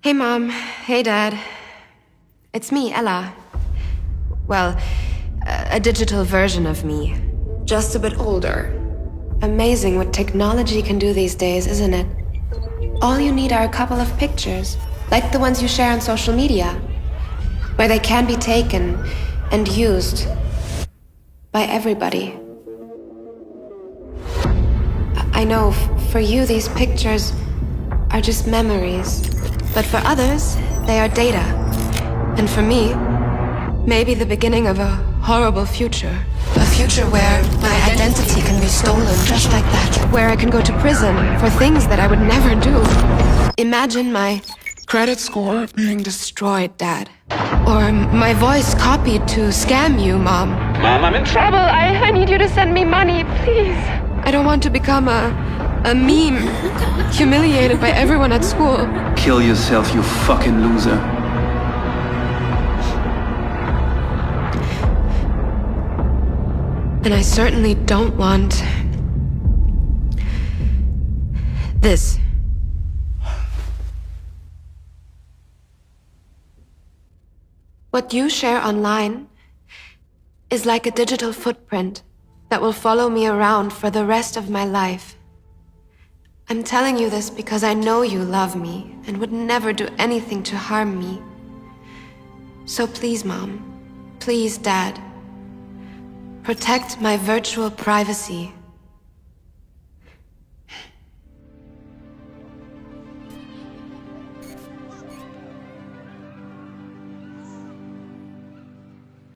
Hey, Mom. Hey, Dad. It's me, Ella. Well, a digital version of me. Just a bit older. Amazing what technology can do these days, isn't it? All you need are a couple of pictures, like the ones you share on social media, where they can be taken and used by everybody. I know, for you, these pictures are just memories. But for others, they are data. And for me, maybe the beginning of a horrible future. A future where my identity can be stolen just like that. Where I can go to prison for things that I would never do. Imagine my credit score being destroyed, Dad. Or my voice copied to scam you, Mom. Mom, I'm in trouble. I need you to send me money, please. I don't want to become a meme, humiliated by everyone at school. Kill yourself, you fucking loser. And I certainly don't want this. What you share online is like a digital footprint that will follow me around for the rest of my life. I'm telling you this because I know you love me and would never do anything to harm me. So please, Mom, please, Dad, protect my virtual privacy